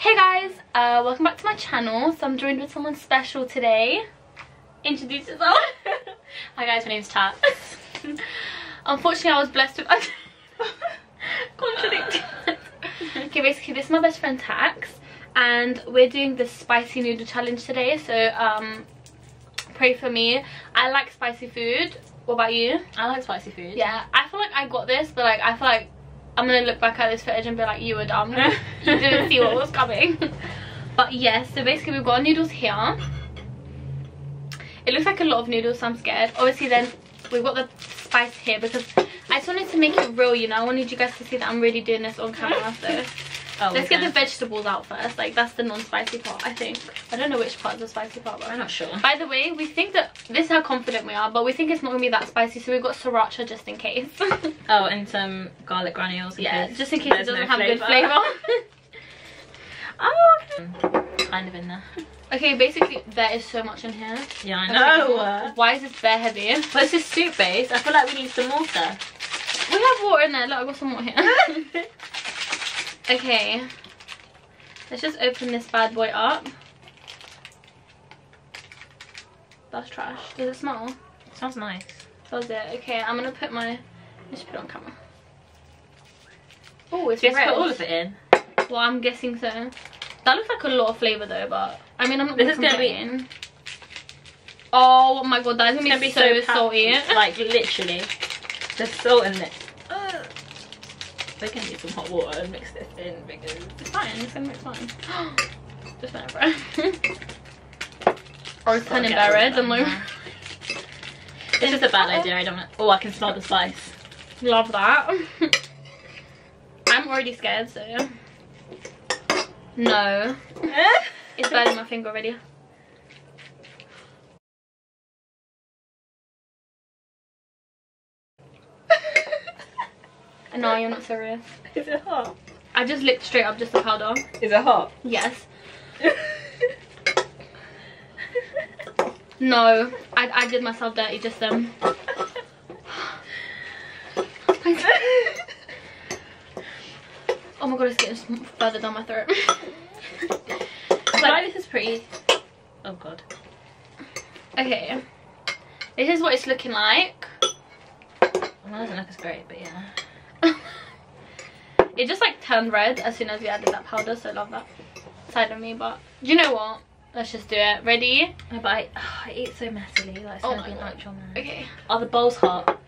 Hey guys, welcome back to my channel. So I'm joined with someone special today. Introduce yourself. Hi guys, my name's Tat. Unfortunately, I was blessed with contradicting. Okay, basically this is my best friend Tax, and we're doing the spicy noodle challenge today. So pray for me. I like spicy food. What about you? I like spicy food. Yeah, I feel like I got this, but like I feel like I'm gonna look back at this footage and be like, you were dumb. You didn't see what was coming. But yes, so basically we've got noodles here. It looks like a lot of noodles, so I'm scared. Obviously then we've got the spice here because I just wanted to make it real, you know. I wanted you guys to see that I'm really doing this on camera. So let's get the vegetables out first. Like that's the non-spicy part, I think. I don't know which part is the spicy part, but I'm not sure. By the way, we think that this is how confident we are, but we think it's not gonna be that spicy, so we've got sriracha just in case. Oh, and some garlic granules. Yeah, just in case it doesn't have good flavour. Oh, okay. Kind of in there. Okay, basically there is so much in here. Yeah, I know. Why is this bare heavy? But it's just soup base. I feel like we need some water. We have water in there. Look, I've got some water here. Okay, let's just open this bad boy up. That's trash. Does it smell? Sounds nice. Does it? Okay, I'm gonna put my. Let's put it on camera. Oh, it's Just red. put all of it in. Well, I'm guessing so. That looks like a lot of flavour though, but I mean, I'm not. This is gonna be. Oh my god, that is gonna be so salty. Like literally, there's salt in this. We're gonna need some hot water and mix this in because it's fine. It's gonna mix fine. Just went over it. Or it's turning bare red. I'm like. It's just a bad idea. I don't want. Oh, I can smell the spice. Love that. I'm already scared, so. No. It's burning my finger already. No, you're not serious. Is it hot? I just licked straight up just the powder. Is it hot? Yes. No, I did myself dirty just then. Oh my god, it's getting further down my throat. Like, this is pretty. Oh god. Okay, this is what it's looking like. Well, it doesn't look as great, but yeah. It just like turned red as soon as we added that powder, so I love that side of me. But do you know what? Let's just do it. Ready? No, but I eat so messily. Like it's gonna be natural now. Okay. Are the bowls hot?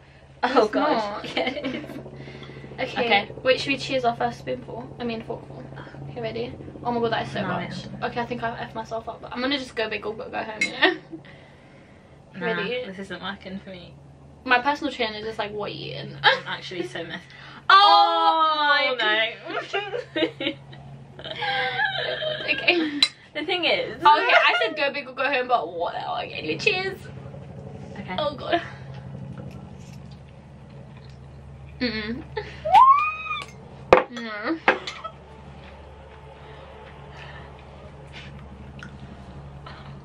Oh It's god. not. Yeah, it is. Okay. Wait, should we choose our first spoonful? I mean forkful. Okay, ready? Oh my god, that is so much. Okay, I think I've effed myself up, but I'm gonna just go big or go home, you know? Ready? This isn't working for me. My personal trainer is just like, what are you eating? I'm actually so messy. Oh no. Okay. The thing is. Okay, I said go big or go home, but what the hell? Okay, anyway, cheers. Okay. Oh god. No.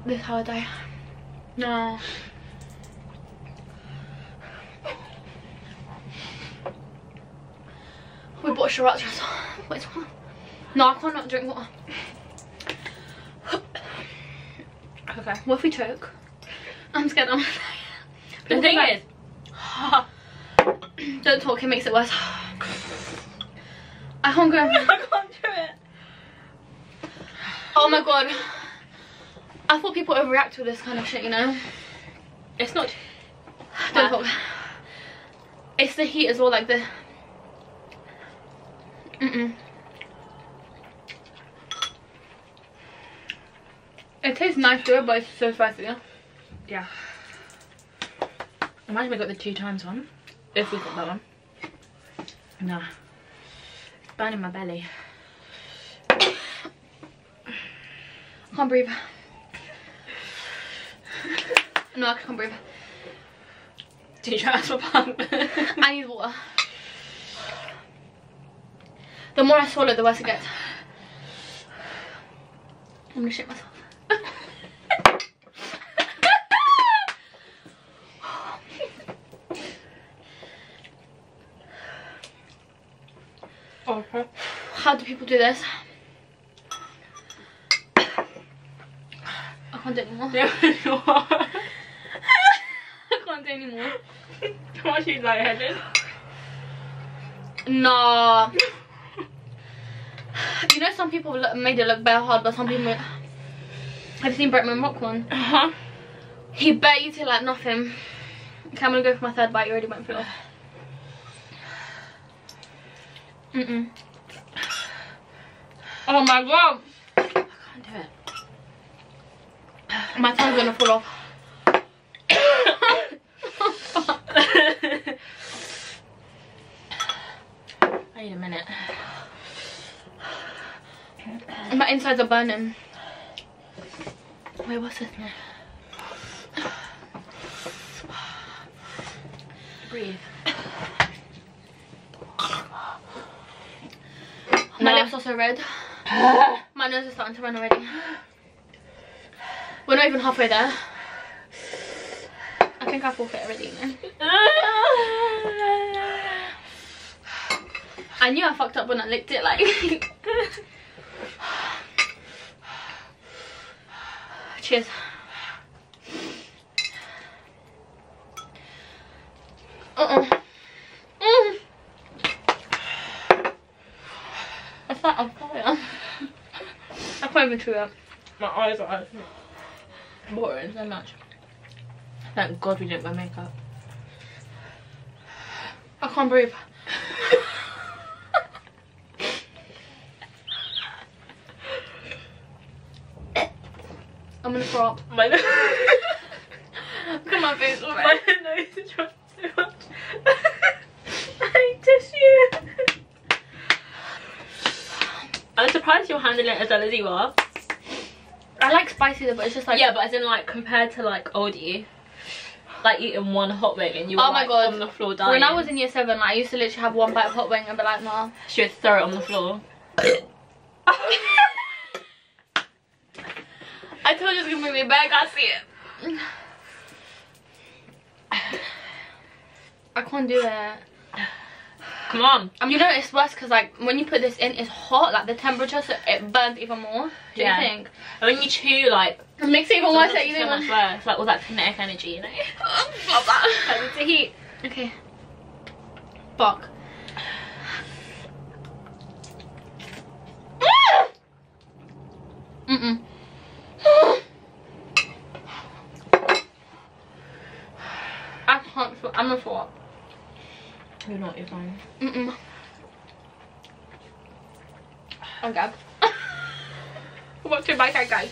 This is how I die. No. We bought sriracha. Wait, no, I can't not drink water. Okay, what if we choke? I'm scared. The thing is, don't talk, it makes it worse. I can't go. I can't do it. Oh my god. I thought people overreact to this kind of shit, you know? It's not. Don't talk. It's the heat as well, like the. It tastes nice though, but it's so spicy. Yeah. Imagine we got the 2 times one. If we got that one. Nah. It's burning my belly. I can't breathe. No, I can't breathe. Did you try to pump? I need water. The more I swallow, the worse it gets. I'm gonna shit myself. Okay. How do people do this? can't do it anymore. Yeah, I can't do it anymore. Why are you lightheaded? Nah. You know, some people made it look bare hard, but some people. Have you seen Bretman Rock one? He bet you till like nothing. Okay, I'm gonna go for my third bite. You already went for yours. Oh my god. I can't do it. My tongue's gonna fall off. Wait a minute. My insides are burning. Wait, what's this now? Breathe. My lips are so red. My nose is starting to run already. We're not even halfway there. I think I forfeit already, you know? I knew I fucked up when I licked it, like. Cheers. What's that on fire? I can't even chew it. My eyes are actually watering so much. Thank God we didn't wear makeup. I can't breathe. I'm gonna throw up. My nose. Look at my face already. My nose is running so much. I need tissue. I'm surprised you're handling it as well as you are. I like spicy though, but it's just like, yeah, but as in like compared to like oldie, like eating one hot wing and you were oh my like, god, on the floor dying. when I was in year 7, like, I used to literally have one bite of hot wing and be like, nah. She would throw it on the floor. I told you it's gonna make me bad, I see it. I can't do it. Come on. You know, it's worse because like when you put this in, it's hot, like the temperature, so it burns even more. Do you think? And when you chew, like, it makes it even worse. It's You so know, much worse. Like all that kinetic energy, you know. Stop that. It's the heat. Okay. Fuck. I can't. I'm gonna throw up. You're not, you're fine. I'm gagged. What's your bike, guys?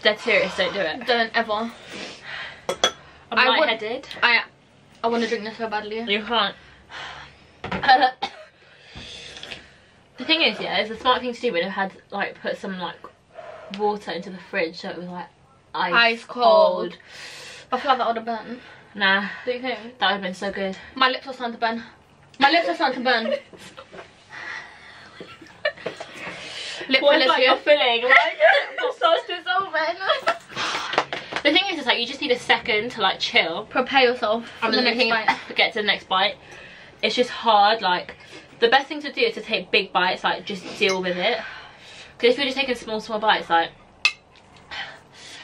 Dead serious, don't do it. Don't ever. I'm lightheaded. I want to drink this so badly. You can't. The thing is, yeah, it's a smart thing to do, but it had like put some like water into the fridge so it was like ice cold. I feel like that would have burnt. Nah. Do you think? That would have been so good. My lips are starting to burn. My lips are starting to burn. Lip what fillers, like you're feeling? Like the sauce is open. The thing is, like you just need a second to like chill. Prepare yourself for And the then next bite. get to the next bite. It's just hard. Like the best thing to do is to take big bites. Like just deal with it. Because if you're just taking small bites, like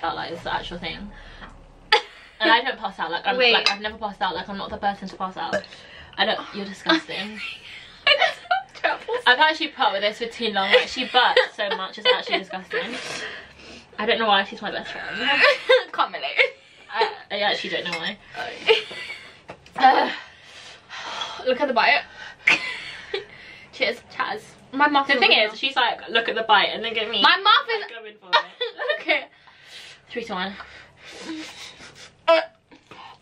it's the actual thing. And I don't pass out. Like I've never passed out. Like I'm not the person to pass out. I don't. You're disgusting. I've actually put with this for too long. Like she burps so much. It's actually disgusting. I don't know why she's my best friend. Can't relate. I actually don't know why. Look at the bite. Cheers. Chaz. My mouth. The thing is, she's like, look at the bite, and then get me. My mouth is going for it. okay. 3, 2, 1.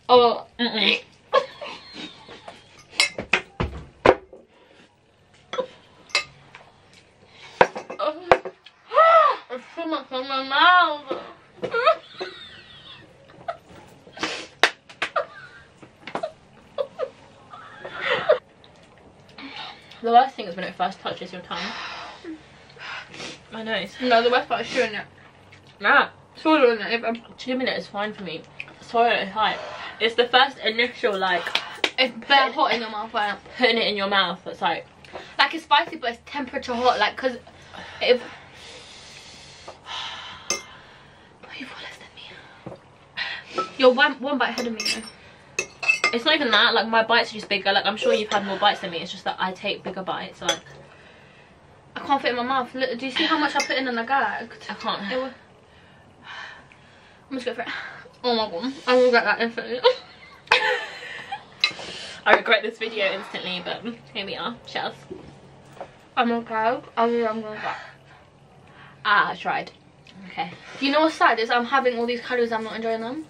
Oh. It's so much in my mouth. The worst thing is when it first touches your tongue. My nose. No, the worst part is chewing it. Nah. Swallowing it even. 2 minutes is fine for me. Swallow it high. It's the first initial like it's bare hot in your mouth, right? Putting it in your mouth that's like it's spicy but it's temperature hot, like, because if You're one bite ahead of me though. It's not even that, like my bites are just bigger. Like I'm sure you've had more bites than me. It's just that I take bigger bites. Like I can't fit in my mouth. Look, do you see how much I put in and I gagged? I can't. I'm just go for it. Oh my god, I will get that instantly. I regret this video instantly, but here we are. Cheers. I'm okay. I'm gonna go. Ah, I tried. Okay. You know what's sad is I'm having all these calories. I'm not enjoying them.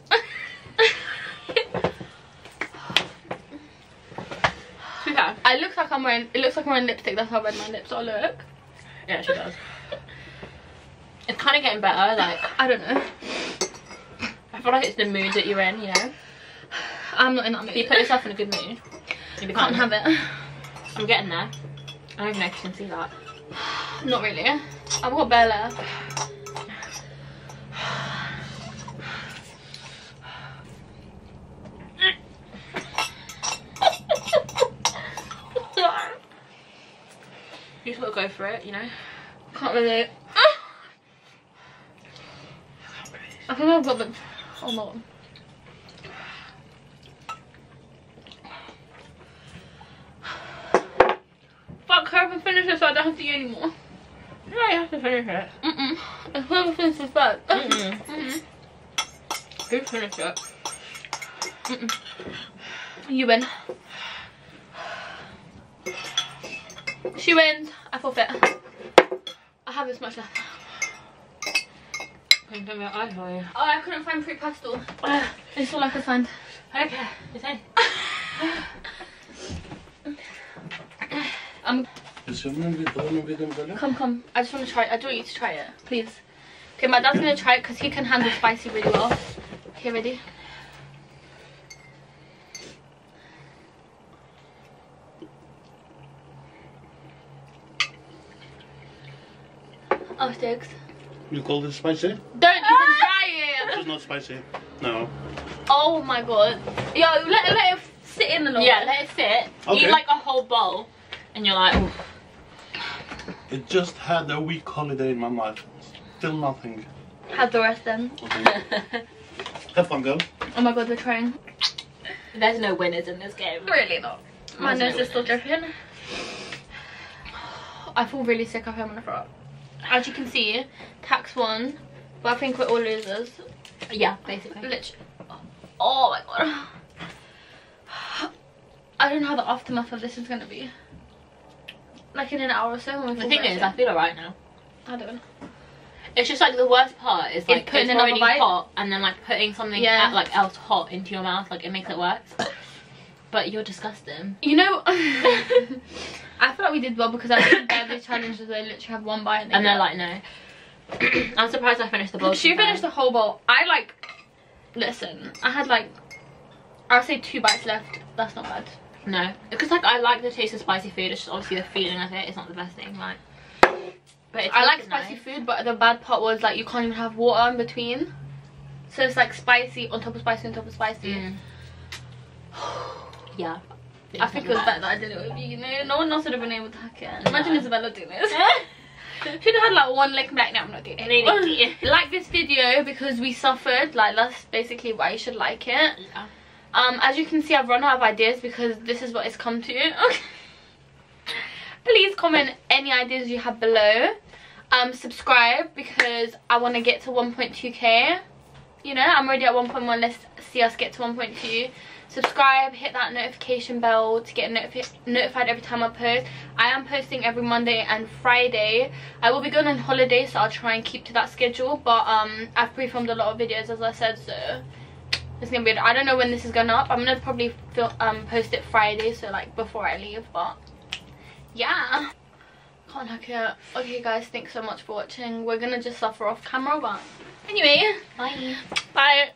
I look like I'm wearing. It looks like I'm wearing lipstick. That's how red my lips are. Look. Yeah, she does. It's kind of getting better. Like I don't know. I feel like it's the mood that you're in. You know. I'm not in that mood. If you put yourself in a good mood, you can't have it. I'm getting there. I don't even know if you can see that. Not really. I've got bare left. You just gotta go for it, you know. Can't really. I think I've got the. Oh no. Fuck, hurry and finish it so I don't have to eat anymore. No, you have to finish it. If whoever finishes first. Who finished it? You win. She wins. I forfeit. I have this much left. Can you my eye for you? Oh, I couldn't find fruit pastel. It's all I could find. Okay, it's in. Come. I just want to try it. I do want you to try it, please. Okay, my dad's gonna try it because he can handle spicy really well. Okay, ready? Oh, sticks. You call this spicy? Don't even try it. It's not spicy. No. Oh my god. Yo, let it sit in a little. Yeah, let it sit. Okay. Eat like a whole bowl, and you're like, oof. It just had a week holiday in my life. Still nothing. Have the rest then. Okay. Have fun, girl. Oh my god, we're trying. There's no winners in this game. Really not. My nose is still dripping. I feel really sick. I feel I'm gonna throw up. As you can see, tax won, but I think we're all losers. Yeah, basically. Literally. Oh my god. I don't know how the aftermath of this is gonna be. Like in an hour or so. When we The thing is, I feel alright now. I don't know. It's just like the worst part is like putting it's another already bite. hot, and then like putting something like else hot into your mouth, like it makes it worse. But you're disgusting. You know, I feel like we did well because I think these challenges they literally have one bite and they're like, no. I'm surprised I finished the bowl. She finished the whole bowl. I like. Listen, I had like, I'll say 2 bites left. That's not bad. No, because like I like the taste of spicy food. It's just obviously the feeling of it. It's not the best thing, like. But I like spicy food, but the bad part was like you can't even have water in between. So it's like spicy on top of spicy on top of spicy. Yeah. I think it was better that I did it with you, you know? No one else would have been able to hack it. Imagine Isabella doing this. Should have had like one lick back. No, I'm not doing it. Like this video because we suffered. Like that's basically why you should like it. Yeah. As you can see, I've run out of ideas because this is what it's come to. Please comment any ideas you have below. Subscribe because I want to get to 1.2k. You know, I'm already at 1.1. Let's see us get to 1.2. Subscribe, hit that notification bell to get notified every time I post. I am posting every Monday and Friday. I will be going on holiday, so I'll try and keep to that schedule. But I've pre-filmed a lot of videos, as I said, so it's gonna be. I don't know when this is going up. I'm gonna probably post it Friday, so like before I leave. But yeah, can't hack it. Okay, guys, thanks so much for watching. We're gonna just suffer off camera, but anyway, Bye. bye.